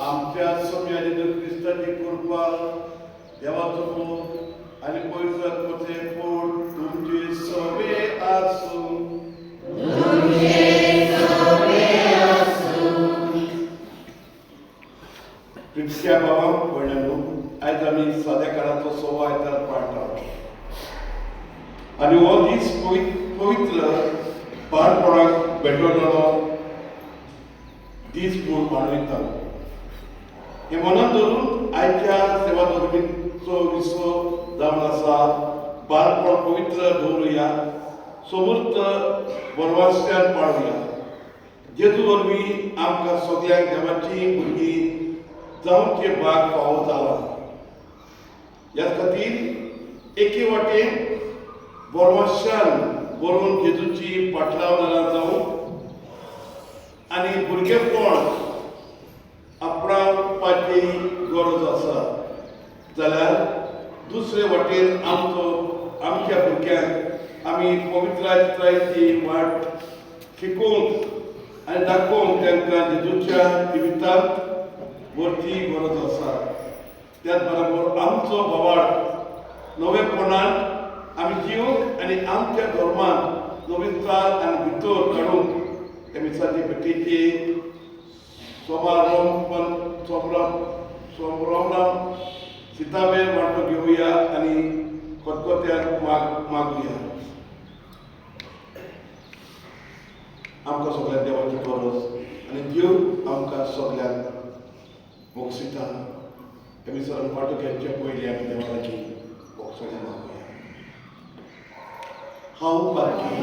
आमच्या सगळ्या ख्रिस्ताची कृपा देवाचो मोग आणि पवित्र आत्म्याचे पोट तुमचे सगळे आसूं. प्रित्या बाबा भयणांनो, आयज आमी साद्या काळाचो सवा आयतार पाळटा आनी हो दीस पवित्र बाळपणाक भेटवलेलो दीस म्हूण मानयता. हे मनात धरून आयच्या सेवा धर्मीचो विसव जावन आसा. बाळपण पवित्र दवरुया, समर्थ वरवास्त्यान पाळुया. जेजू वरवीं आमकां सगळ्यांक देवाची भुरगीं जावचे भाग फावो जाला. ह्या खातीर एके वाटेन वरवास्यान व्हरून जेजूची पाटलाव जावं आनी भुरगेपण आपणावपाची गरज आसा. जाल्यार दुसरे वाटेन आमच्या भुरग्यांक आमी पवित्राची वाट शिकोवंक आनी दाखोवंक तांकां जेजूच्या जिवितांत व्हरची गरज आसा. त्याच बरोबर आमचो बोवाळ नवेपणान आमी जिवंक आनी आमच्या धर्मान नविनताय आनी भितर काडूंक हे मिसाची भेटेची सोमराम सिताबेर वांटो घेवया आनी खतखत्यान मागुया. आमकां सगळ्यांक देवाची गरज आनी देव आमकां सगळ्यांक मोगसिता. हे मिसान वांटो घेवचे पयलीं आमी देवाची मोगसाणी मागुया. हांव बाकी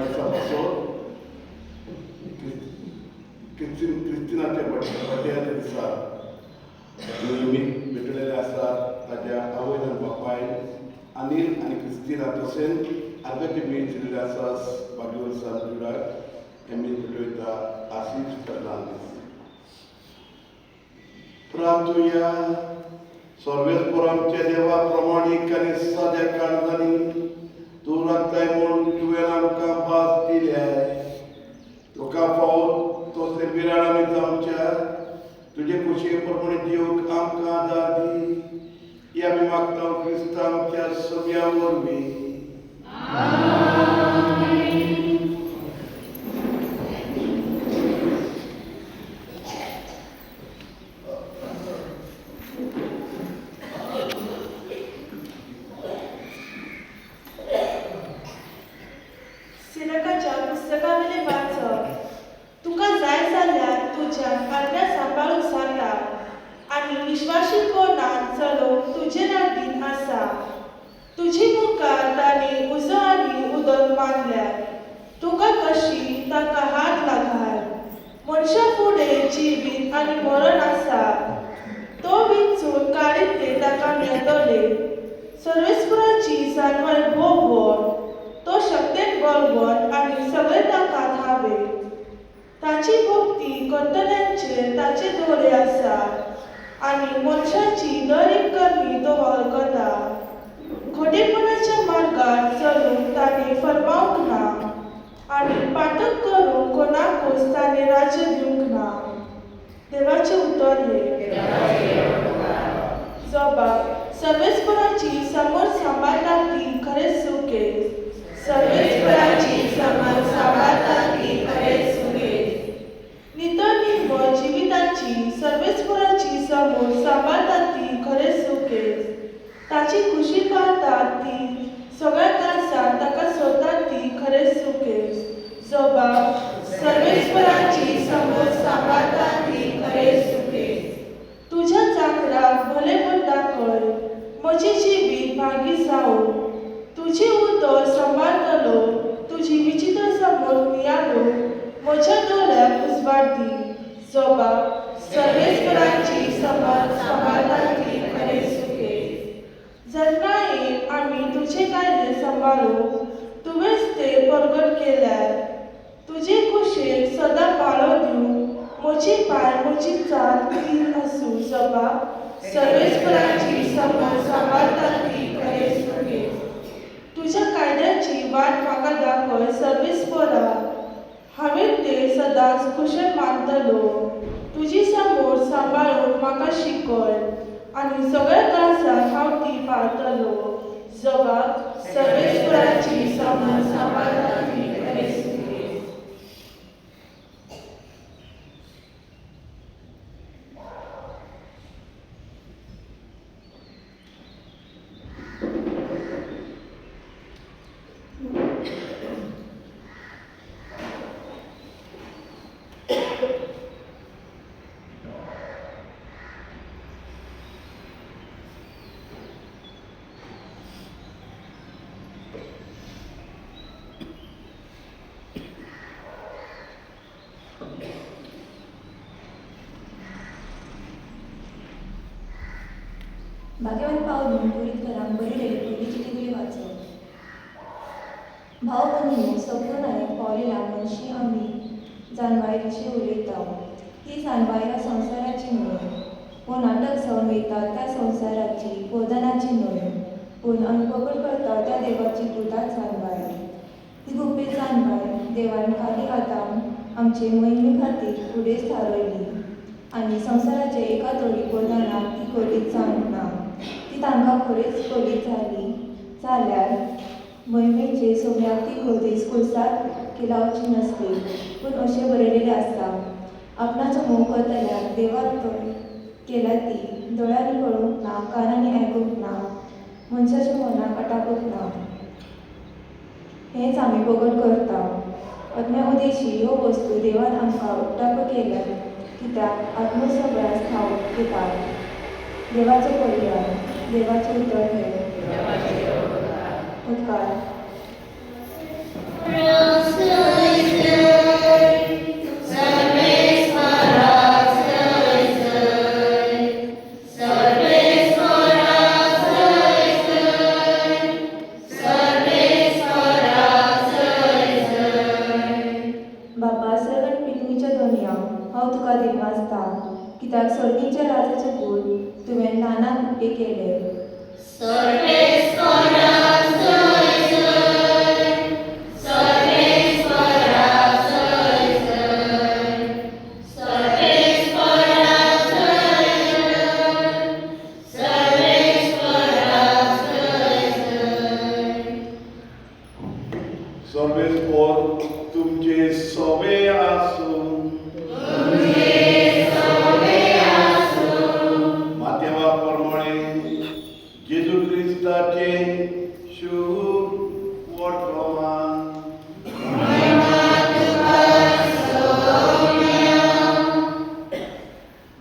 वाढदिवसापासून क्रिस्तिनाच्या बड्डेच्या दिसा नियमीत भेटलेले असतात. ताच्या आवयन आनी बापायन अनिल आनी क्रिस्तिना तशेंच आर्गाचे मेळचिल्ले आसात वाडदिवसान पिडाक एमी भेटयता आशीष फर्नांदीस. प्रार्थुया. सर्वेस्परांच्या देवा प्रमाणीक आनी सद्या काळजांनी तूं राखताय म्हूण तुवें आमकां भास दिल्याय. तुका फावो तसले बिराड आमी जावच्या तुजे कुशे प्रमाणे दिवंक आमकां आदार दी. ही आमी मागता क्रिस्त आमच्या सगळ्या वरवीं. सिरकाच्या पुस्तकावले वाचप. तुका जाय जाल्यार तुज्या आज्ञा सांबाळूंक जाता आनी विश्वासीपणान चलोवंक तुजे लागीं आसा. तुजी मुखार तांणी उजो आनी उदक मारल्यार तुका कशी ताका हात लागाय. मनशा फुडें जिवीत आनी मरण आसा. तो विंचून काडीत ते ताका मेळटले. सर्वेस्पराची जानवाय भोव तो शक्तेन बळवट आनी सगळे ताका धावे. ताची भक्ती करतल्यांचेर ताचे दोळे आसा आनी मनशाची दर एक कर्मी तो वळखता. खोटेपणाच्या मार्गार चलूंक ताणें फरमावंक ना आनी पातक करूंक कोणाकूच ताणें राज्य दिवंक ना. देवाचे उतर हे. जबाब. सर्वेस्पराची समोर सांबाळटा ती खरेंच सुके. सर्वेस्पराची समोर सांबाळटा ती खरेंच सुके. नितळ निर्मळ जिविताची सर्वेस्पराची समोर सांबाळटा ती खरेंच सुके. ताची खुशी पाहतात ती सगळ्या काळजान ताका सोदतात ती खरेंच सुके. जबाब. सर्वेस्पराची समोर सांबाळटा ती खरेंच सुके. तुझ्या चाकराक भलेपण दाखय. म्हजी जिवीत भागी जावं. तुजी उदर सांबाळटलो. तुजी विचित्र समोर नियालो म्हज्या दोळ्याक उजवाड दी. जबाब. सर्वेस्पराची समोर सांबाळटा ती खरेंच सुके. जल्मायेर आमी तुजे कार्य सांबाळूंक तुवेंच ते परगट केल्यार तुजे कुशेक सदां पाळो दिवंक म्हजी पांय म्हजी चाल थीर आसूं. जबाब. सर्वेस्पराची समोर सांबाळटा ती खरेंच सुके. तुज्या कायद्याची वाट म्हाका दाखय सर्वेस्परा. हांवें ते सदांच कुशल मानतलो. तुजी समोर सांबाळूंक म्हाका शिकय आनी सगळ्या काळजान हांव ती पाळटलो. जबाब. सर्वेस्पराची समोर सांबाळटा ती खरेंच सुके. भाग्यवान पावलून पुरीत घरांक बरयलेली पयलींची टिगली वाचप. भाव भयणींनो, सगळ्यो न्हय पावलेल्या मनशी आमी जानवायरीची उलयता. ही जानवायरां संवसाराची न्हय, पूण नाटक जावन वयता त्या संवसाराची गोदानाची न्हय, पूण आमी पकड करता त्या देवाची कृतार्थ जानवाय. ही गुपी जानवाय देवान खाली आतां आमचे मोहिमे खातीर फुडेंच थारयली आनी संवसाराचे एका तोडी गोदानाक ती खोलीत जावंक ना. ती तांकां खरेंच खोलीत जाली जाल्यार मोहिमेचे सगळ्याक ती खोलीच कुळसाद लावची नसली. पूण अशें बरयलेलें आसा, आपणाचो मोग करतल्याक देवाक केल्या ती दोळ्यांनी पळोवंक ना, कानांनी आयकूंक ना, मनशाच्या मनाक अटाकूंक ना. हेंच आमी पगड करता. अज्ञा उदेशी ह्यो वस्तू देवान आमकां उक्तावप केल्यात, कित्याक आत्मो सगळ्यास ठाऊक दितात. देवाचो पर्याय. देवाचे उतर हे. उद्गार. हांव तुका दिनवासता, कित्याक सर्तीच्या राजाचे गूण तुवें ल्हानाक उक्ते केले. सर्वेस्पर तुमचे सोबे आसूं. माथ्यावा प्रमाणे जेजू क्रिस्ताचे शुभ वर्तमान.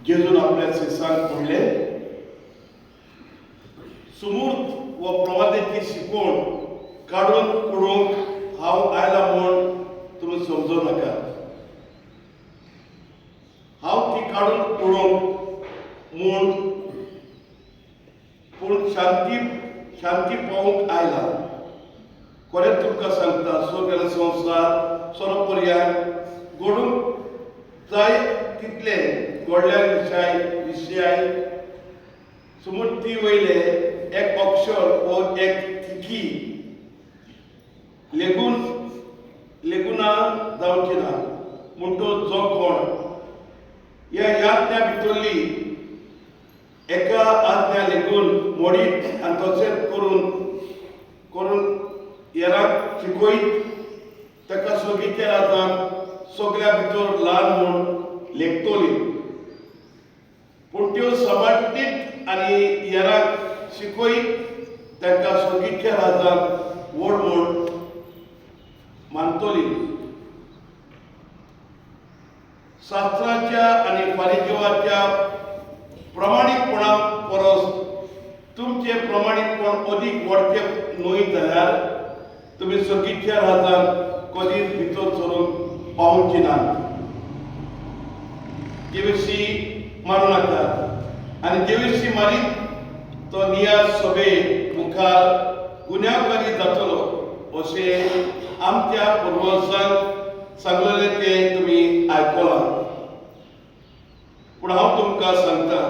जेजून आपल्या शिष्यांक म्हणलें, सुमूर्त व प्रवादेची शिकवण काडून उडोवंक हांव आयला म्हूण तुमी समजूं नाका. हांव ती काडून उडोवंक म्हूण पूण शांती पावोवंक आयला. खरेंच तुमकां सांगता, स्वर्ग संवसार सोरोपर्यंत घडूंक जाय तितले व्हडल्या विशयाय सुमूर्ती वयले एक अक्षर वो एक थिकी लेगुना जावची ना. म्हणटो जो कोण ह्या आज्ञा भितरली एका आज्ञा लेगून मोडीत आनी तशेंच करून हेरांक शिकयत, ताका सोबीच्या राजांक सगळ्या भितर ल्हान म्हूण लेखतली. पूण त्यो सबाटीत आनी हेरांक शिकयत तांकां सोबीच्या राजांक व्हड म्हूण मानतली. शास्त्राच्या आनी फारिजेवाच्या प्रमाणीकपणा परस तुमचे प्रमाणीकपण अदीक वाडचें न्हय जाल्यार तुमी सगळीच्या राजांक कधीच भितर सरूंक पावची नात. जेविशी मारूं नाकात आनी जेविशी मारीत तो नियाज सभे मुखार गुन्यांवकारी जातलो अशें आमच्या पुर्वजांक सांगलेलें तें तुमी आयकलां. पूण हांव तुमकां सांगता,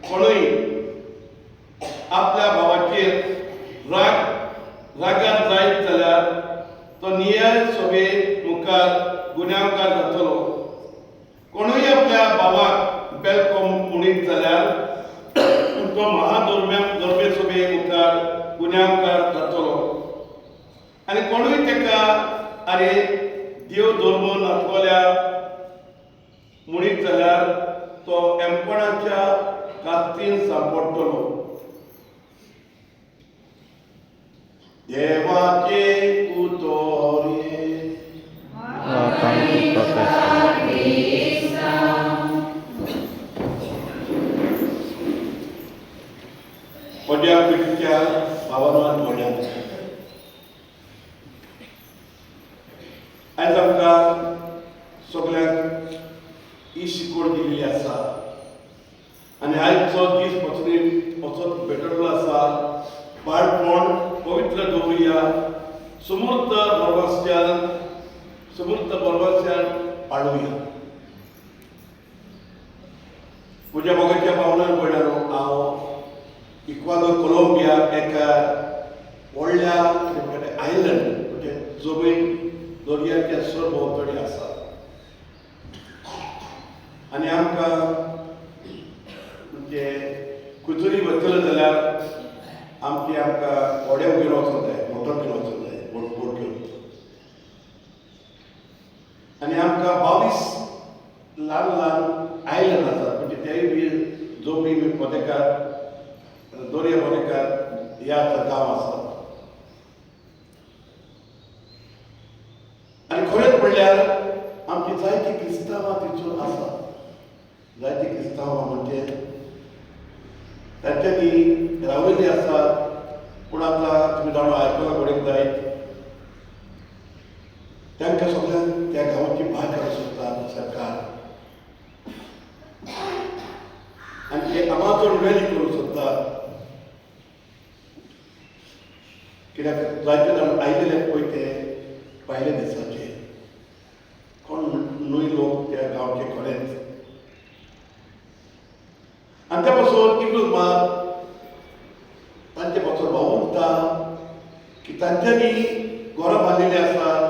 कोणूय आपल्या भावाचेर रागार जायत जाल्यार तो न्याय सभे मुखार गुन्यांवकार जातलो. कोणूय आपल्या भावाक बेलको म्हणीत जाल्यार तो महाधर्मे सभे मुखार गुन्यांवकार जातलो. आनी कोणूय ताका आरे देव धर्म नातवल्या म्हणीत जाल्यार तो एमपणाच्या कास्तीन सांपडटलो. देवाचे उतोरे पड्या पिढीच्या भावनान घडयात. आयज आमकां सगळ्यांक ही शिकवण दिल्ली आसा आनी आयचो दीस वचून भेटलेलो आसा. बाळपण पवित्र दवरुया, समृद्ध बरवास्यान पाळुया. म्हज्या मोगाच्या भावनान पळयल्यार हांव इक्वादोर कोलंबिया एका व्हडल्या आयलंड म्हणजे जमीन दर्याच्या सरभोंवतणी आसा. आनी आमकां म्हणजे कुचुरी वतले जाल्यार आमकां व्हड्या घेवन वचूंक जाय, मोटर घेवन वचूंक जाय, बोट घेवन. आनी आमकां 22 ल्हान आयलंड आसात. म्हणजे तेय बी जमीन पोदेकार दर्या पोदेकार ह्या गांव आसा. आनी खरेंच म्हणल्यार आमची जायती क्रिस्तांवां तितून आसा. जायती क्रिस्तांवां म्हणजे तांच्यांनी रावलेलीं आसात. पूण आतां तुमी जाणो आयकलां घडोवंक जायत तांकां सगळ्यांक त्या गांवाची भायर काडूंक सोदता सरकार. आनी ते आमाचो रॅली करूंक सोदता. कित्याक जायते जाण आयलेले पळय ते भायले देशाचे कोण न्हय लोक त्या गांवचे खरेंच. आणि त्या पासून इकडून मात तांचे पासून भाव उरता की तांच्यांनी घरां बांदिल्लीं आसात,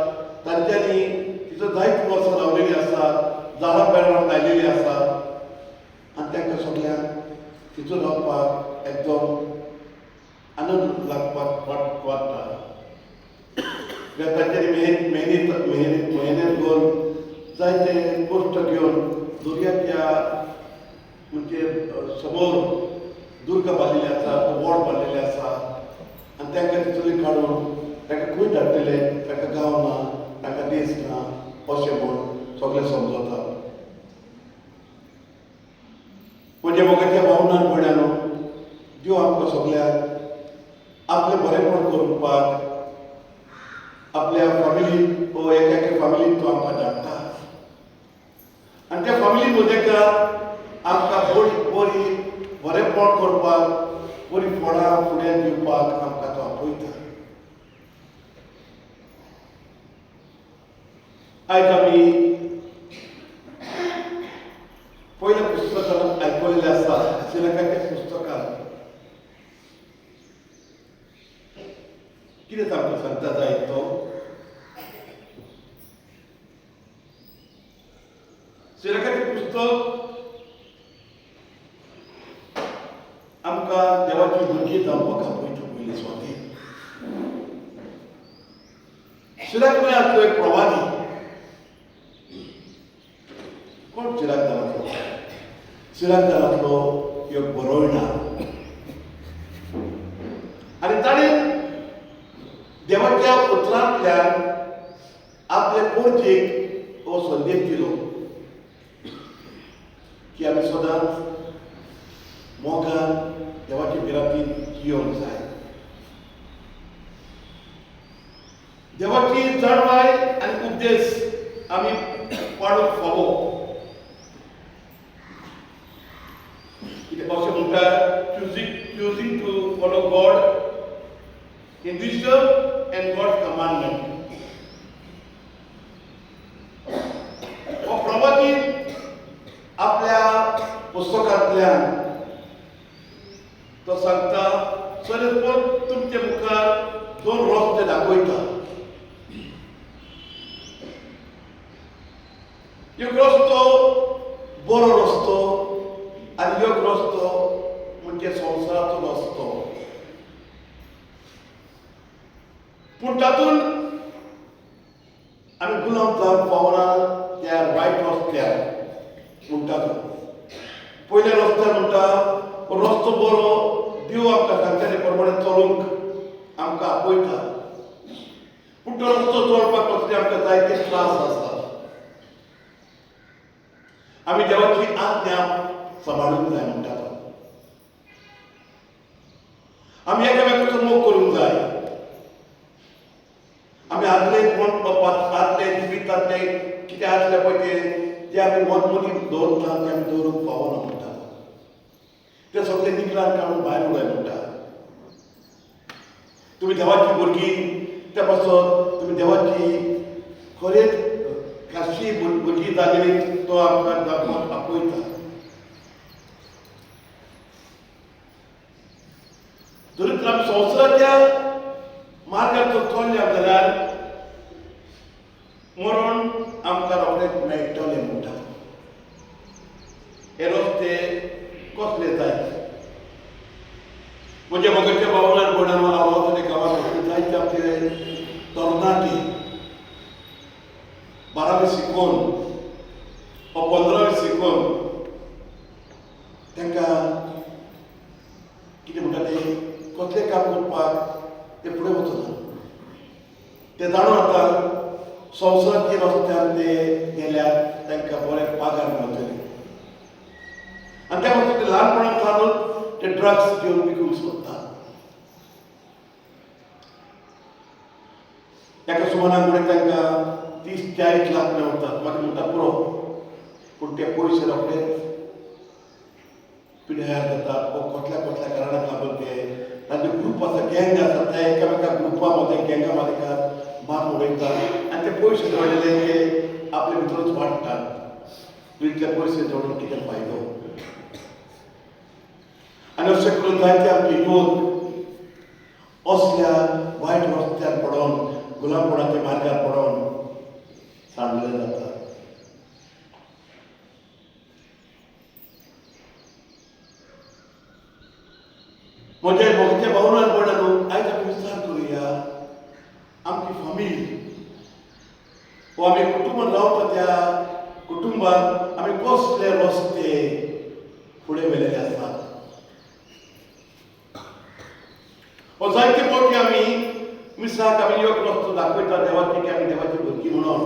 तांच्यांनी तिथं जायत वर्सां रावलेलीं आसात, झाडां पेरां लायलेलीं आसात आनी तांकां सगळ्यांक तितून रावपाक एकदम आनंद लागपाक वाटता. तांच्यांनी मेहनत घेवन जायते कश्ट घेवन दर्याच्या म्हणजे समोर दुर्ग बांदिल्ले आसा, वॉड बांदिल्ले आसा आनी तांकां तितून काडून तांकां खंय धाडटले तांकां गावना, तांकां देस ना अशें म्हूण सगळें समजता. म्हणजे मोगाच्या भावनान भयणानो, देव आमकां सगळ्यांक आपलें बरेंपण करपाक आपल्या फॅमिलीन वो एका फॅमिलीन तो आमकां धाडटा आनी त्या फॅमिलीन मदेकाक आमकां बरी बरेंपण करपाक, बरी फळां फुडें दिवपाक आमकां तो आपयता. आयज आमी पयल्या पुस्तकांत आयकलेलें आसा, सिरकाच्या पुस्तकांत कितें आमकां सांगता जाय तो सिरकाचें पुस्तक आमकां देवाची भुरगीं जावपाक आपयता पयलीं स्वाती. सिराक म्हळ्यार एक प्रवादी. कोण सिराक जाणातलो? सिराक जाणातलो एक बरोवणार. आनी ताणें देवाच्या उतरांतल्यान आपल्या पोरचेक हो संदेश दिलो की आमी सदांच मोगान देवाची बिरांतीन जियोंक जाय. देवाची जळवाय आनी उपदेश आमी पाळूंक फावो. कितें अशें म्हणटा, choosing to follow God in wisdom and God's commandment. हो प्रवादी आपल्या पुस्तकांतल्यान तो सांगता, सरस्वत तुमचे मुखार दोन रस्ते दाखयता. एक रस्तो बरो रस्तो आनी एक रस्तो म्हणजे संवसाराचो रस्तो. पूण तातून आमी गुलाम जावंक पावना त्या वायट रस्त्यार म्हणटा. पयल्या रस्त्यार म्हणटा रस्तो बरो, देव आमकां सांगता ते प्रमाणे चलूंक आमकां आपयता. पूण तो रस्तो चलपाक कसले आमकां जायते त्रास आसा. आमी देवाची आज्ञा सांबाळूंक जाय म्हणटा तो. आमी एकामेकाचो मोग करूंक जाय. आमी आदले कोण आदले जिवितांतले कितें आसलें पळय तें जे आमी मदमदीं दवरता तें आमी दवरूंक पावना म्हणटा. ते सगळे निकरान काडून भायर उडय म्हणटा. तुमी देवाची भुरगीं त्या पासून तुमी देवाची खरेंच खाशी भुरगीं जालेली तो आमकां दाखोवपाक आपयता. जरी तर आमी संवसाराच्या मार्गार जर चलया जाल्यार मरण आमकां रोखडेंच मेळटलें म्हणटा. हे रस्ते कसले जाय? म्हणजे मोगाच्या भावनान भयणानो, हांव रावतले गांवांत जायते आपले तरणाटे 12वी शिकून वा 15वी शिकून तांकां कितें म्हणटा ते कसलें काम करपाक ते फुडें वचना. ते जाणून आतां संवसाराच्या रस्त्यार ते गेल्यार तांकां बरें पागार मेळटले. आनी त्या खातीर ते ल्हानपणांतल्यानूच ते ड्रग्स घेवन विकूंक सोदता. एका सुमाराक म्हणून तांकां 30-40 लाख मेळटात. मागीर म्हणटा पुरो. पूण ते पयशे रोखडेच पिड्यार जातात. कसल्या कारणाक लागून ते तांचे ग्रूप आसा, गँग आसा, ते एकामेका ग्रुपा मध्ये गँगा मदेकात मार उडयतात आनी ते पयशे जोडलेले ते आपले भितरूच वाडटात. तूं इतले पयशे जोडून कितें फायदो? आनी अशें करून जायते आमचे युवक असल्या वायट रस्त्यार पडोन गुलामपणाच्या मार्गार पडोन सांडले जातात. म्हज्या भोगच्या भावनार पडून आयज आमी विचार करुया आमची फामील वो आमी कुटुंबान रावता त्या कुटुंबात आमी कसले रस्ते फुडें व्हेलेले आसात. वो जायते फावटी आमी मिसाक आमी एक रस्तो दाखयता देवाची की आमी देवाची भुरगीं म्हणून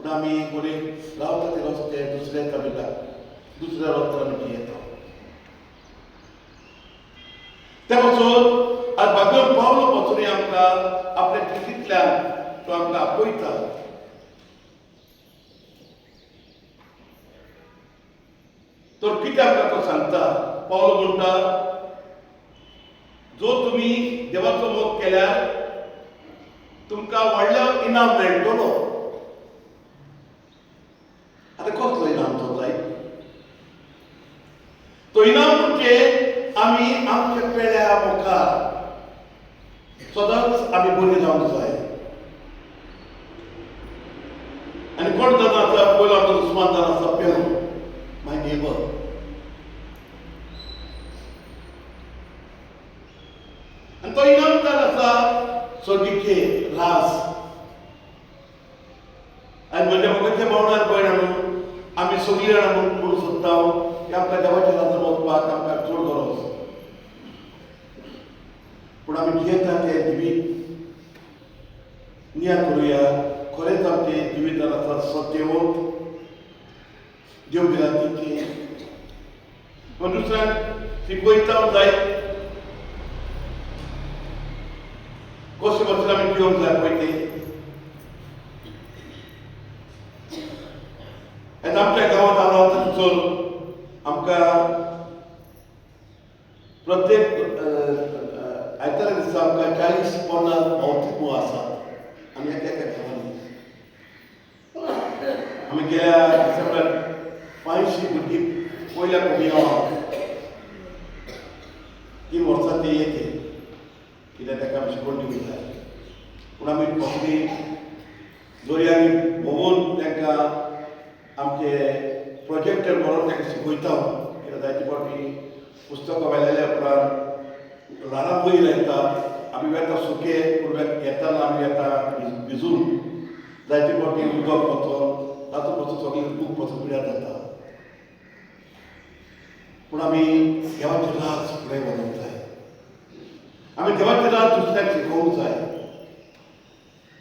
पूण आमी कोणी रावता ते रस्ते दुसरे आमी दुसऱ्या रस्त्यार आमी येता. त्या पासून आज भगवान पावलो पासून आमकां आपल्या चिठींतल्यान तो आमकां आपयता. तर कितें आमकां तो सांगता? पावलो म्हणटा जो तुमी देवाचो मोग केल्यार तुमकां व्हडलो इनाम मेळटलो. आतां कसलो इनाम तो जाय? तो इनाम म्हणजे आमी आमच्या पेड्या मुखार सदांच आमी बरी जावंक जाय. आनी कोण जाण आसा पयलो आमचो दुस्मान जावन आसा पेलो माय नेबर. आनी तो इनामदार आसा स्वर्गीचे राज. आनी म्हणजे मोगाच्या भावनार भयणां आमी सगळीं जाणां म्हणून सोदता की आमकां देवाच्या राजान वचपाक आमकां चड गरज. पूण आमी जियेता तें जिवीत निया करुया खरेंच आमचे जिवितान आसा सत्यवंत देव भिरांतीचे. पूण दुसऱ्यांक शिकयता जाय कशें भशेन आमी जियोंक जाय पळय तें. आमच्या गांवांत हांव रावता थंयसर आमकां प्रत्येक आयतारा दिसा आमकां 40-50 भौतीक मुळ आसात आमी एका गांवांनी. आमी गेल्या डिसेंबराक 500 भुरगीं पयल्या कोमियावाक 3 वर्सां ते येते कित्याक ताका आमी शिकवण दिवंक जाय. पूण आमी फकती जोरयांनी भोंवून तांकां आमचे प्रोजेक्टर म्हणून ताका शिकयता. कित्याक जायते फावटी पुस्तकां वेलेल्या उपरांत ल्हान वयर येता आमी वेता सुके पूण येताना आमी येता भिजून जायते फावटी उदक वचोन तातूंत वचून सगळें खूब वचून पिड्यार जाता. पूण आमी देवाचें राज फुडें व्हरोंक जाय. आमी देवाचें राज दुसऱ्याक शिकोवंक जाय.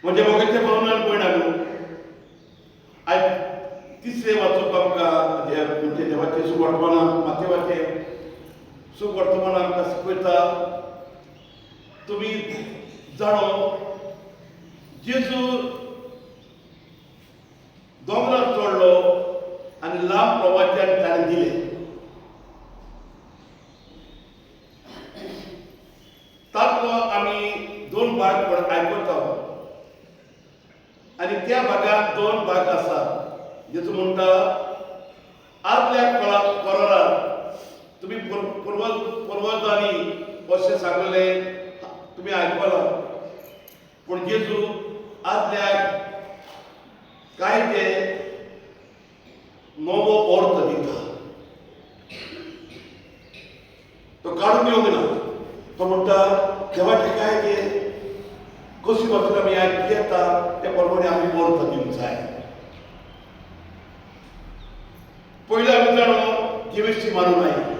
म्हणजे मोगाच्या भावनान पळयना आयज तिसरे वाचप आमकां म्हणजे देवाचें सूख वर्तमान माथेवाचें सूख वर्तमान आमकां शिकयता. तुमी जाणो जेजू दोंगरार चडलो आनी लांब प्रवाच्यान ताणें दिलें. तातलो आमी 2 भाग आयकता आनी त्या भागांत 2 भाग आसात. जेजू म्हणटा आदल्या करारार तुमी पुर्वजांनी अशें सांगलेलें तुमी आयकलां. पूण जेजू आदल्याक कायदे नवो अर्थ दिता. तो काडून घेवंक ना. तो म्हणटा देवाचे कायदे कशी वचून आमी आयज येता त्या प्रमाणे आमी अर्थ दिवंक जाय. पयलीं आमी जाणो जिवीची मानून आयली.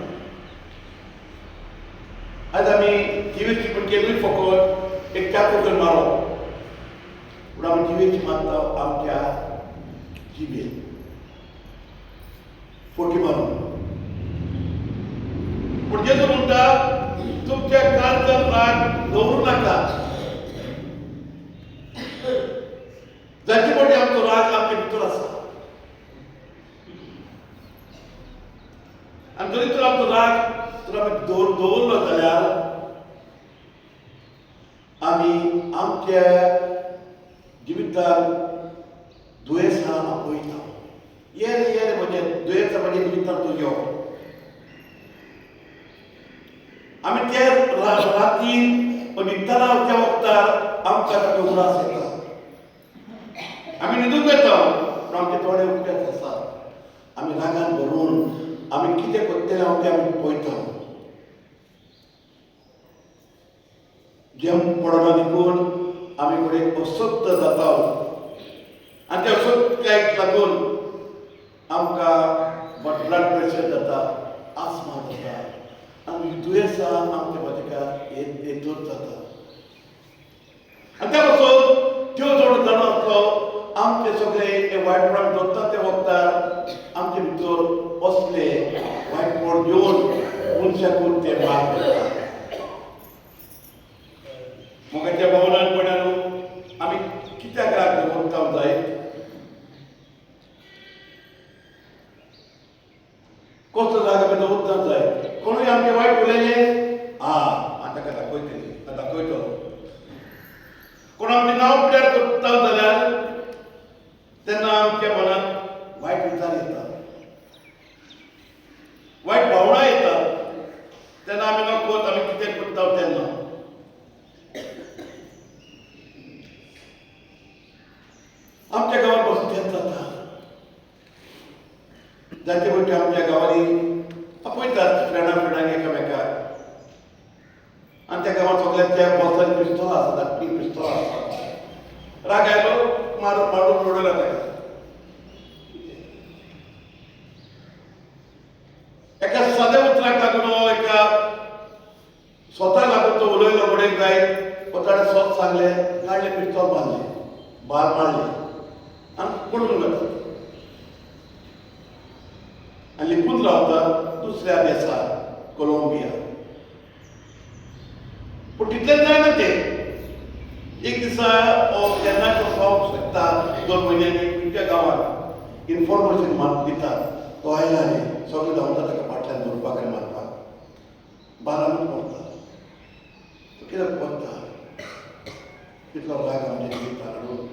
आज आमी जिवीची पूण केन्नूय फकत एक चाकून मारप पूण आमी जिवीची मानता आमच्या जिबेन फोटी मारून. पूण जेजू म्हणटा तुमच्या काळजांत राग दवरूं नाका. जायते फावटी आमचो राग आमचे भितर आसा आनी जरी तर आमचो राग तर आमी दवरलो जाल्यार आमी आमच्या जिवितांत दुयेंसां आपयता. ये म्हणजे दुयेंसा म्हणजे निमित्तान तूं यो आमी त्या रातीन निमताना त्या वक्तार आमकां ताका उरास येता आमी न्हिदूंक येता पूण आमचे थोडे उपेग आसात आमी रागान भरून आमी कितें करतले हांव तें आमी पळयता जेम पडना देखून आमी कडेन अशक्त जाता आनी त्या अशक्तकायेक लागून आमकां ब्लड प्रेशर जाता आस्मा जाता आनी दुयेंसां आमच्या मदीं येतूच जाता आनी त्या पासून त्यो जोड जाणो आसलो आमचे सगळे हे वायटपण जोडटा त्या वखदार आमचे भितर असले वायटपण घेवन मनशाकून ते मार करता मोगाच्या भावनांपणान आमी कित्याक राग दवरता जाय कसलो राग आमी दवरता जाय कोणूय आमचे वायट उलयलें ताका दाखयतलो कोण आमचें नांव पिड्यार करता जाल्यार तेन्ना आमच्या मनांत वायट विचार येता वायट भावना येता तेन्ना आमी नकळत आमी कितें करता तेन्ना आमच्या गांवांत बसून तेंच जाता जायते फावटी आमच्या गांवांनी आपयतात फ्रेंडांक एकामेकाक आनी त्या गांवांत सगळ्यांच्या बॉसांनी पिस्तोलां आसा धाकटी पिस्तोलां आसा राग आयलो मारून उडयला ताका एका साद्या उतराक लागून एका स्वता लागून तो उलयलो उडयक जाय ताणें स्वत सांगलें काडलें पिस्तोल बाल मारलें आनी पडून वता आनी लिपून रावता दुसऱ्या देशार कोलंबिया पूण तितलेंच जायना तें एक दिसा जेन्ना तो पावस शकता 2 म्हयन्यांनी तुमच्या गांवांत इन्फॉर्मेशन दिता तो आयला न्ही सगळें धांवता ताका फाटल्यान धरपाक आनी मारपाक बारानूच मरता तो कित्याक मरता कितलो राग आमच्या जिवितांत हाडून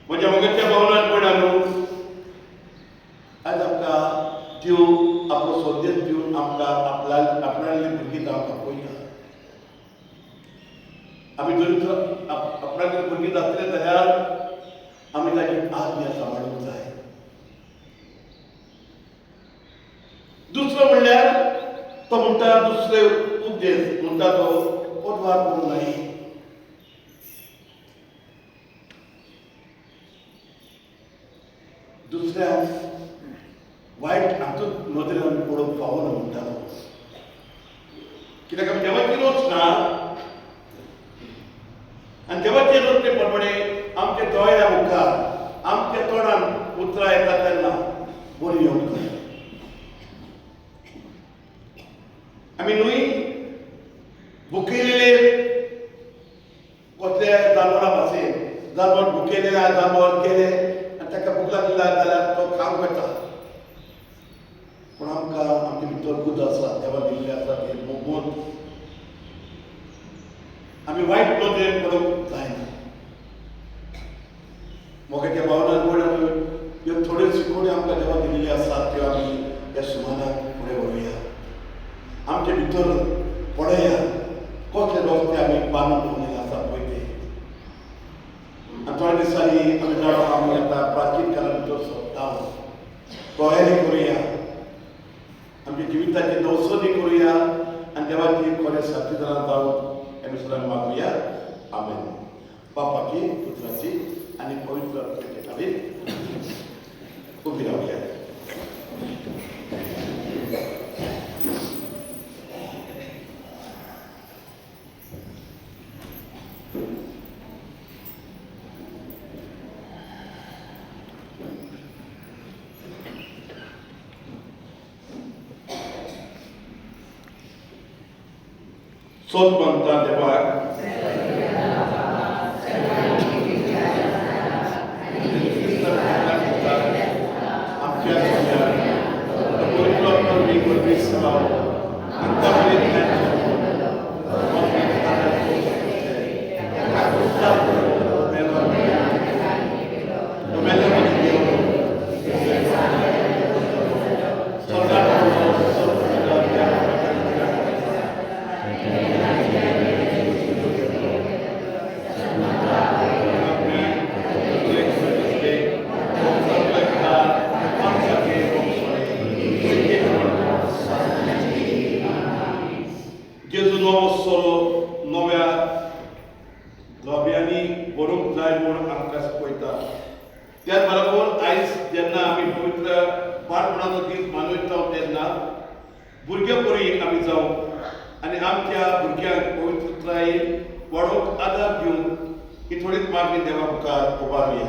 म्हज्या मोगाच्या भावनांपणान आयज आमकां त्यो आपलो संदेश दिवन आमकां आपणाली भुरगीं जावपाक पळयता आमी जर आपणाली भुरगीं जातले जाल्यार आमी ताची आज्ञा सांबाळूंक जाय दुसरो म्हणल्यार तो म्हणटा दुसरे उपदेश म्हणटा तो पोटवार करूं न्हय दुसऱ्याक वायट हातूंत नदरेन आमी पळोवंक फावना म्हणटा कित्याक आमी देवाची रोच ना आनी देवाचे रोचचे प्रमाणे आमच्या दोळ्या मुखार आमच्या तोंडान उतरां येता तेन्ना बरी येवंक जाय आमी न्हय भुकेलेले कसल्या जानवरां भाशेन जानवर भुकेले जानवर केले आनी ताका भूक लागली जाल्यार तो खावंक येता पूण आमकां आमचे भितर दूद आसा देवान दिल्लें आसा तें मोगोन आमी वायट नदरेन पळोवंक जायना मोगाच्या भावनांपणान ह्यो थोड्यो शिकवण्यो आमकां देवान दिल्ल्यो आसात त्यो आमी ह्या सुमाराक फुडें व्हरुया आमचे भितर पळया कसले रस्ते आमी बांदून दवरलेले आसा पळय ते आनी थोड्या दिसांनी आमी जाणा आमी आतां प्राचीन काळा भितर सोदता तयारी करुया आमच्या जिविताची नवसोदी करुया आनी देवाची खरें साथीदारां जावन एमिसरान मागुया आमेन बापाची पुत्राची आनी पवित्र आत्म्याचे नांवान उबी रावया सोद म्हणटा देवाक भुरगे बरी आमी जावं आनी आमच्या भुरग्यांक पवित्रताये वाडोवंक आदार दिवंक ही थोडीच मागणी देवा मुखार उबारया.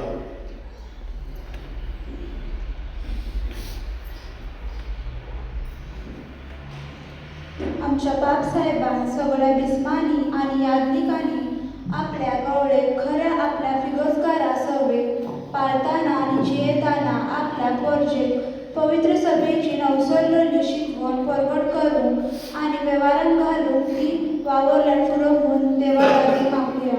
आमच्या बापसाहेबान सगळ्या बिस्मांनी आणि याज्ञिकांनी आपल्या गवळेक खऱ्या आपल्या फिगोजकारा सवे पाळताना आणि जियेताना आपल्या पोरजेक पवित्र सभेची नवसरलेली शिकवण परगट करून आणि व्यवहारात घालून ती वावरल्यान फुडोवून देवा लागीं मागुया.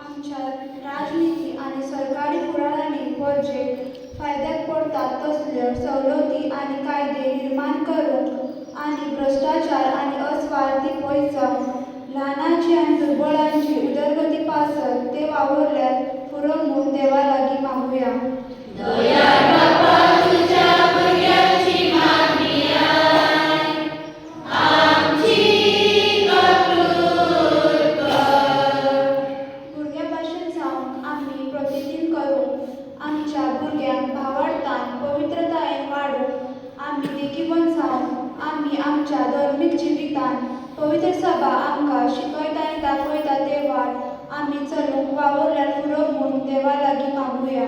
आमच्या राजनीती आणि सरकारी फुडारांनी पोरजेक फायद्याक पडतात तसल्यो सवलती आणि कायदे निर्माण करून आणि भ्रष्टाचार आणि अस्वार्थी पयस जावन ल्हानाची आणि दुर्बळांची उदरगती पासत ते वावरल्यात फुडोवून देवा लागीं मागुया. भुरग्या भाशेन जावन आमी प्रतिदिन करून आमच्या भुरग्यांक भावार्थान पवित्रतायेन वाडूंक आमी देखीवन जावन आमी आमच्या धर्मीक जिवितान पवित्र सभा आमकां शिकयता आनी दाखयता ते वाट आमी चलूंक वावरल्यार फुडोवून देवा लागीं मागुया.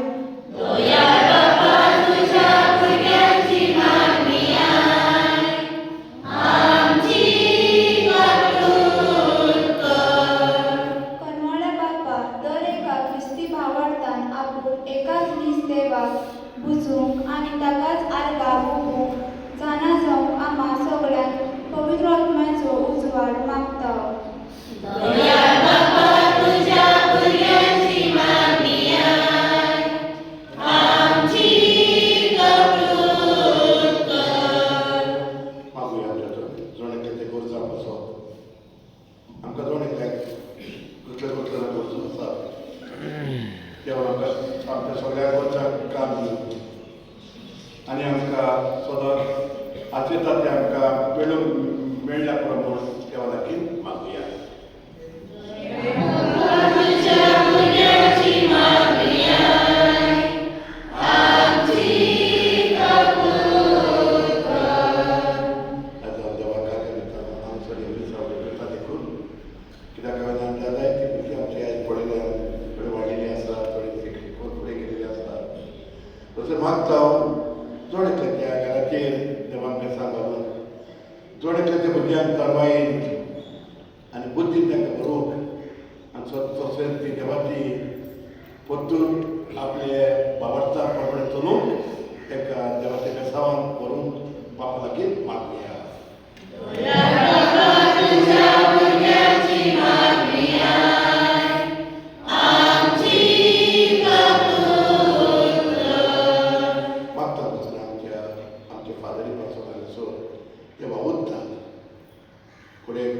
कनवळ्या बापा दर एका ख्रिस्ती भावार्थान आपूण एकाच नीज देवाक बुजूंक आनी ताकाच आर्गां भोगूंक जाणा जावंक आम्हा सगळ्यांक पवित्र आत्म्याचो उजवाड मागता. मागुया जोणे ते गरजो आसा आमकां जोणे कसले कसले गरजो आसा देवा आमकां आमच्या सगळ्या गरजांक काम दिवं आनी आमकां सदांच आचेता ते आमकां मेळ्ळ्या प्रमाण देवा लागीं मागुया. मागता जोडेतल्या त्या घराचेर देवान बेसां घालून जोडेतल्या त्या भुरग्यांक तरवायेन आनी बुद्दीन तांकां बरोवंक आनी तशेंच ती देवाची परतून आपले भावार्था प्रमाणे चलोवंक तांकां देवाच्या बेसांवान व्हरून बापा लागीं मागुया. फुडें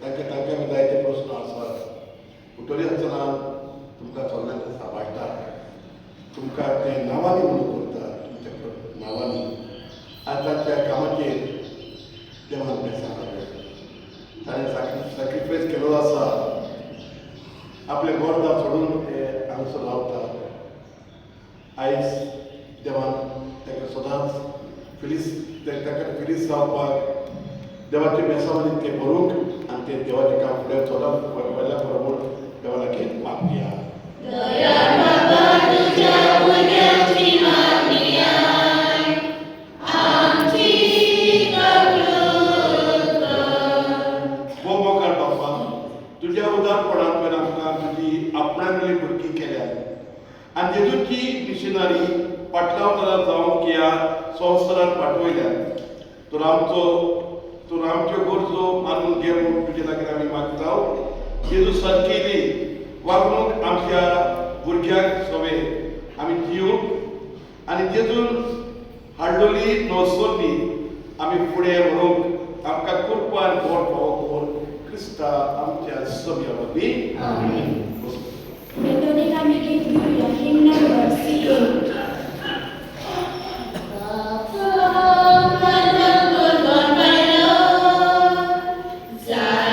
तांकां जायते प्रस्न आसात उठोली आसतना तुमकां सगळ्यांक सांबाळटा तुमकां ते नांवांनी म्हणून करता तुमच्या नांवांनी आनी तांच्या कामाचेर देवान बेसां घालून ताणें सॅक्रिफायस केलो आसा आपले गोरदां सोडून ते हांगसर रावता. आयज देवान ताका सदांच ताका फिलीस जावपाक देवाचे बेसांवांनी ते बरोवंक आनी ते देवाचें काम फुडें चलप व्हरल्या बरोबर देवा लागीं मागया. वो मोगाळ बापा तुज्या उदारपणान पळय आमकां तुजी आपणागली भुरगीं केल्यात आनी जेजूची मिशनरी पाटलांतरां जावंक ह्या संवसारांत पाठवयल्यात. तर आमच्यो गरजो मानून घे म्हणून तुजे लागीं आमी मागता. जेजू सारकेली वागणूक आमच्या भुरग्यांक सवे आमी दिवंक आनी जेजून हाडलोली नवसोरली आमी फुडें व्हरोंक आमकां कृपान बोट फावो कोर क्रिस्ता आमच्या सभ्या वरवीं आमीन. Indonesia आमी गीत घेवया हिम नंबर 68. Zai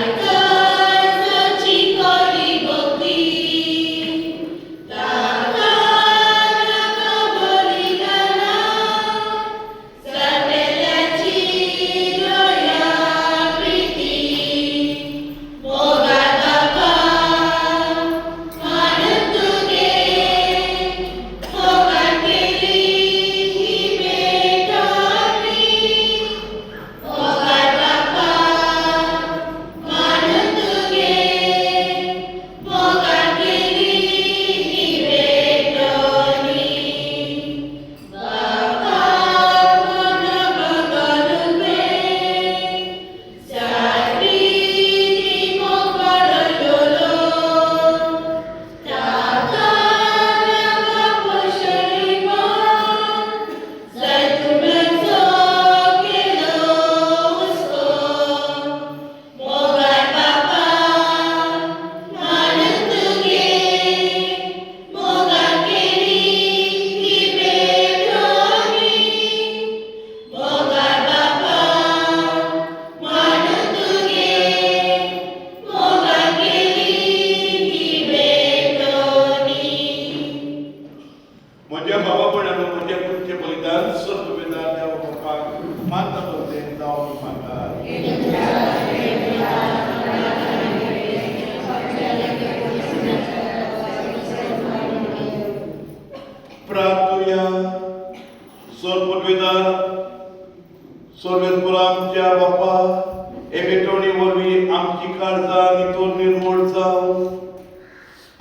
आमची काळजां नितोर निर्मळ जावं,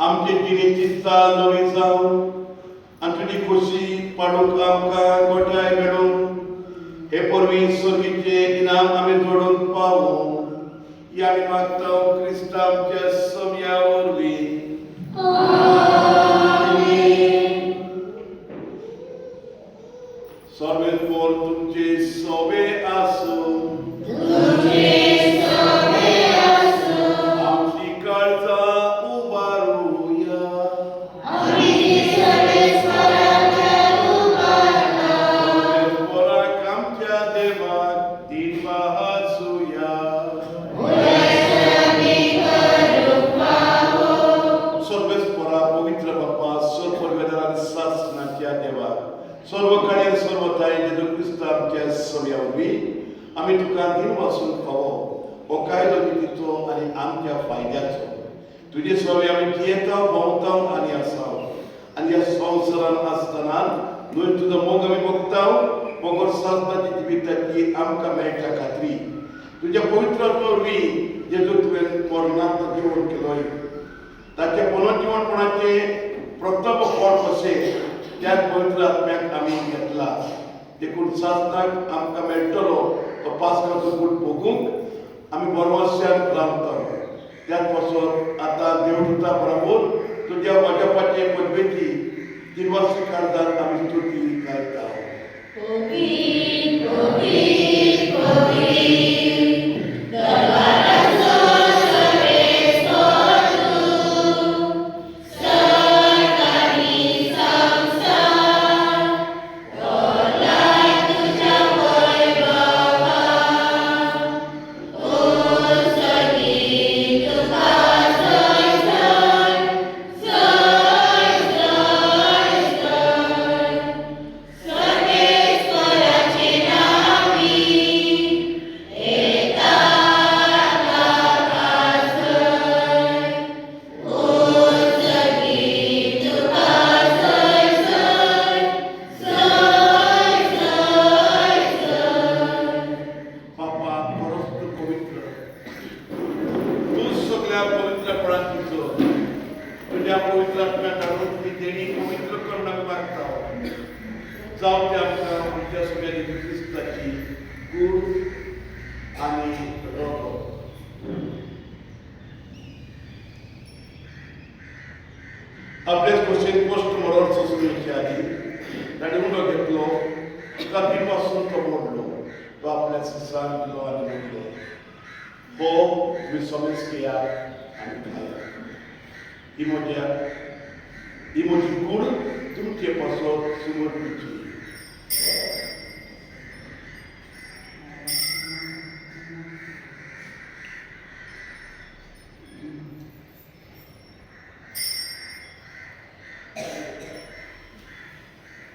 आमचे जिणेची चाल नवी जावं आनी तुजी खोशी पाडूंक आमकां गोठाय मेळूं हे परवी स्वर्गीचे इनाम आमी जोडून पावूं ही आमी मागता क्रिस्ता आमच्या समया वरवीं. सर्वेस्पर तुमचे सोबे आसूं. आमची काळजां उबारूया. सर्वेस्पराक आमच्या देवाक दिवा आसूया. सर्वेस्परा पवित्र बाप्पा सर्व वेदांत शासनाच्या देवाक सर्व काळेर सर्वताय जेजू क्रिस्त आमच्या सव्या वरवीं आमी तुका दिन वाचून फावो हो कायदो नितीचो आनी आमच्या फायद्याचो. तुजे सवे आमी जियेता भोंवता आनी आसा आनी ह्या संवसारान आसतना न्हय तुजो मोग आमी भोगता मोगोर सासनाची जिविताची आमकां मेळच्या खात्री तुज्या पवित्र वरवीं जेजू तुवें मरणांत जिवण केलोय ताचे पुनर्जीवनपणाचे प्रथम फळ कशें त्याच पवित्र आत्म्याक आमी घेतला देखून सासनाक आमकां मेळटलो तो पास्काचो गूट भोगूंक आमी बरवाश्यान रावता. त्याच पासून आतां देवदूता बरोबर तुज्या वजपाचे पदवेची दिवस काळजांत आमी स्तुती गायता. जावं ते आमकां आमच्या सगळ्या क्रिस्ताची गूड आनी रोगो. आपलेच कुशीन पोस्ट मरोड सोसुची आली ताणें उडो घेतलो तुका दिन वाचून तो मोडलो तो आपल्या सिसान दिलो आनी म्हणलो हो तुम्ही समेज केया आनी खाया ही म्हजी गूड तुमचे पासत समर्पिची.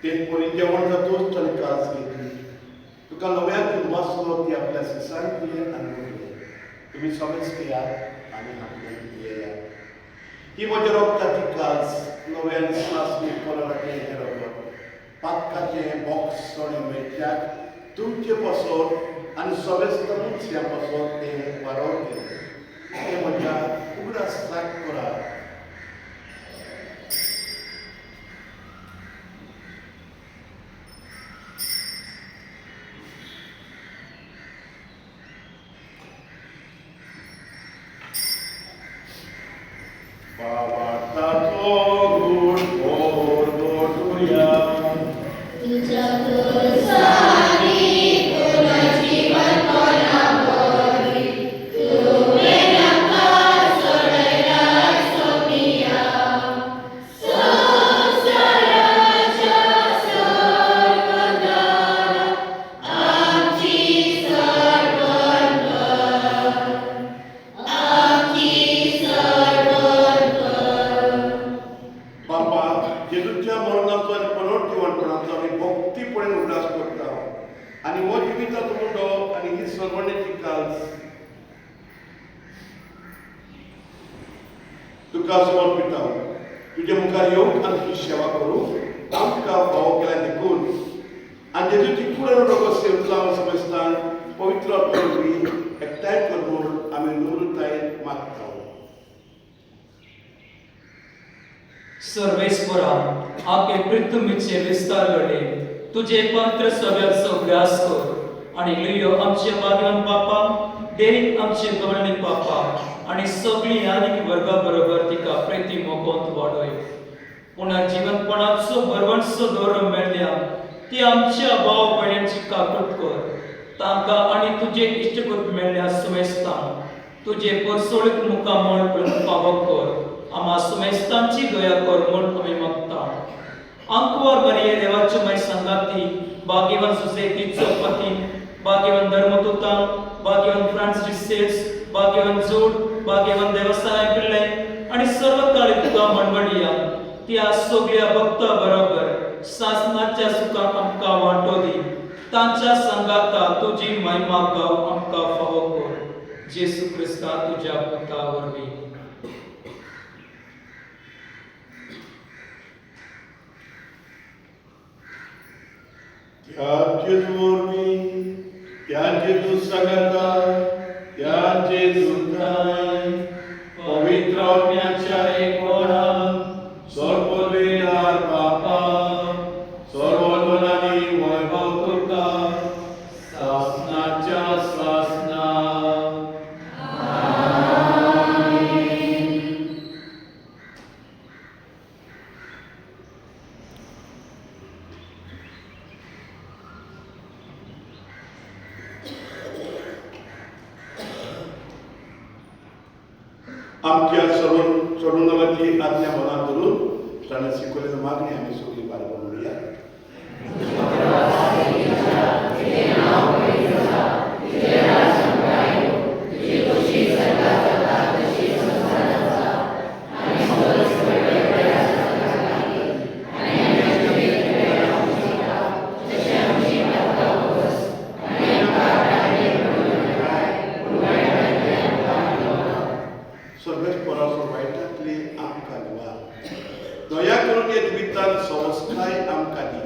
तेच परी जेवण जातोच ताणें कास घेतली तुका नव्यान वाचलो ती आपल्या सिसान दिले आनी म्हणले तुम्ही समेज केया आनी आपल्याक येया. ही म्हज्या रोगताची कास नव्यान स्वास कोणाचे हे रगत पातकाचे बॉक्स सोडे मेळच्याक तुमचे पासत आनी सवेस्त मुख्या पासत ते वारोवचे ते म्हज्या उगडासाक करा. तुका समर्पिता तुझे मुखार येवंक आनी तुजी सेवा करूंक आमकां भाव केल्या देखून आनी जेजूची पूर्ण रोग सेवतला समजतान पवित्र आत्मा वरवीं एकठांय करून आमी नूर मागता. सर्वेश्वरा आके पृथ्वीचे विस्तार घडे तुझे पवित्र सगळ्यात सगळ्यास कर आणि लियो आमचे भाग्यवान पापा देरीक आमचे गवळणी पापा आणि सगळी आनीक वर्गा बरोबर तिका प्रेती मोकोंत वाडोय. पुनर्जीवनपणाचो बरवणसो दौर मेळ्ळ्या ती आमच्या भाव भयण्यांची काकूट कर. तांकां आनी तुजे इश्टकूट मेळ्ळ्या सुमेस्तां तुझे परसोळीक मुखामोळ करून फावो कर. आम्हा सुमेस्तांची दया कर म्हूण आमी मागता. अंकुवार मरिये देवाचे माय संगाती भाग्यवान सुसेतीचो पती भाग्यवान धर्मदूता भाग्यवान फ्रांसिस सेट्स भाग्यवान जोड भाग्यवान देवस्थान पिल्ले आणि सर्व काळी तुका मनवडिया त्या सगळ्या भक्ता बरोबर सासनाच्या सुखाक आमकां वांटो दी. तांच्या संगाता तुजी महिमा गाव आमकां फावो कर. जेसू क्रिस्ता तुज्या पुता वरवीं. त्या जेजूवरवीं त्या जेजू संगता त्या जेजूंताय पवित्र आत्म्याच्या एकवटान सर्ववेळार बापा सर्वोन्नतानी वैभव तुका सासनाच्या सासना. आमच्या सोडूनची आज्ञा मनात धरून ताणें शिकवलेली मागणी आमी सगळी बाळगून म्हणूया. सर्वेस्पराचो वायटांतली आमकां निवार. दया करून हे जिवितांत संस्काय आमकां दी.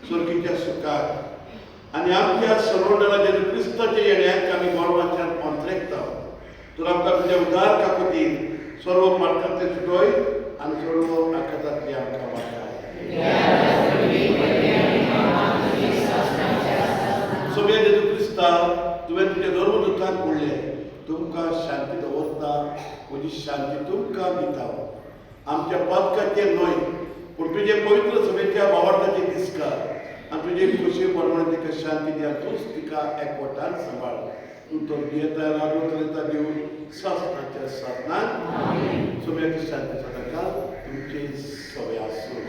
सर्गीच्या सुखाक आनी आमच्या सर्वोन्नता जेन्ना क्रिस्ताच्या येण्याक आमी गोरवाच्यान अंतरेकता तर आमकां तुज्या उदार काकुतीन सर्व पातकांतले सुटोय आनी सर्व आकाशांतली आमकां वाटाय. सगळे जेजू क्रिस्ता तुवें तुज्या धर्मदूतांक म्हणलें तुमकां शांती दवरता म्हजी शांती तुमकां दिता. आमच्या पदकाचेर न्हय पूण तुजे पवित्र सभेच्या भावार्थाचे दिसकार आनी तुजे खुशी परमणे तिका शांती दिया. तूंच तिका एकवटान सांबाळ. तूं तो दियेता लागू चलयता दिवन सासनाच्या साधनान सगळ्याची शांती सदांकाळ तुमचे सवय आसूं.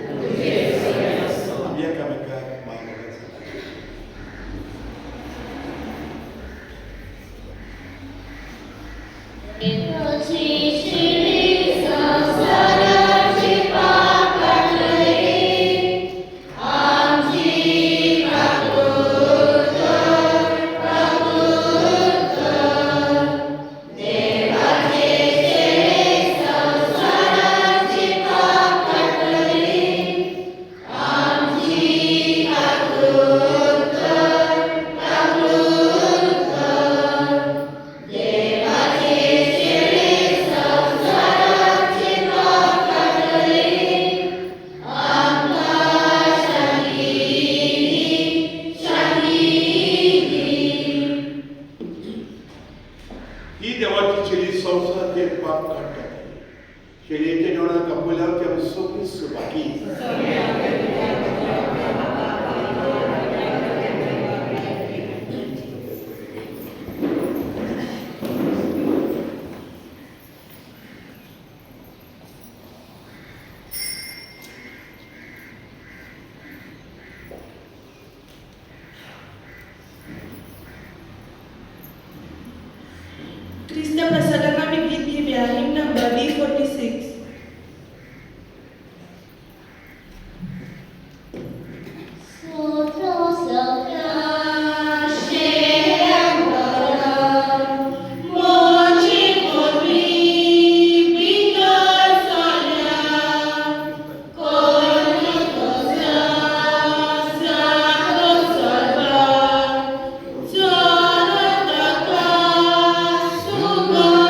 आमी एकामेकाक मागता. शेळयेच्या जेवणाक आपल्याक ती आमी सगळीं सुभागी. क्रिस्त प्रसादाक आमी गीत घेवया. हिम नंबर B46. Sugar.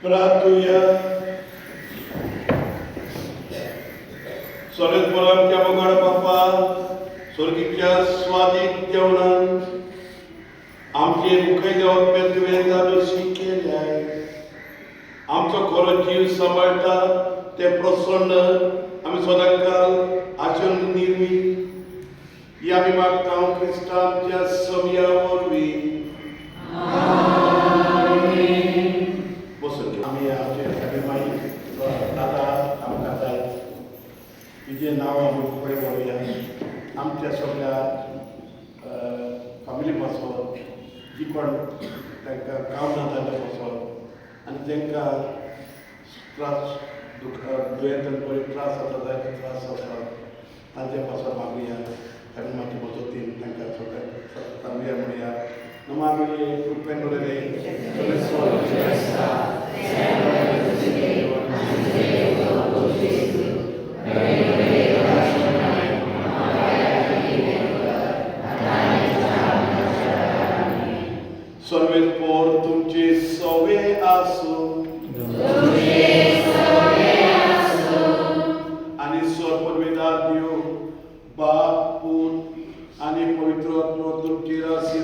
प्रार्थूया. स्वर्गीय आमच्या मोगाळ बाप्पा, स्वर्गीच्या स्वादिक जेवणान आमचे मुखे देवाप्या तुवें जादोशी केल्याय. आमचो खरो जीव सांबाळटा ते प्रसन्न आमी सदां काल आचरण निर्मी ही आमी मागता क्रिस्तांच्या सव्या वरवीं. बसून आमी आमचे सगळे मागीर दादा आमकां जाय तुजें नांव आमी फुडें व्हरुया. आमच्या सगळ्या फॅमिली पासून जी कोण तांकां काम ना तांच्या पासून आनी तांकां त्रास दुयेंतान बरे त्रास जाता जायते त्रास आसा तांचे पासून मागुया. आमी मागीर मजतीन तांकां सगळ्यांक सांगुया म्हणया. नमामि कृपेंद्ररे सर्वेस्पोर तुमचे सवे आसूं आनी सर्ववेदार देव बाप पूत आनी पवित्र आत्मा तुमचेर आशीर्वाद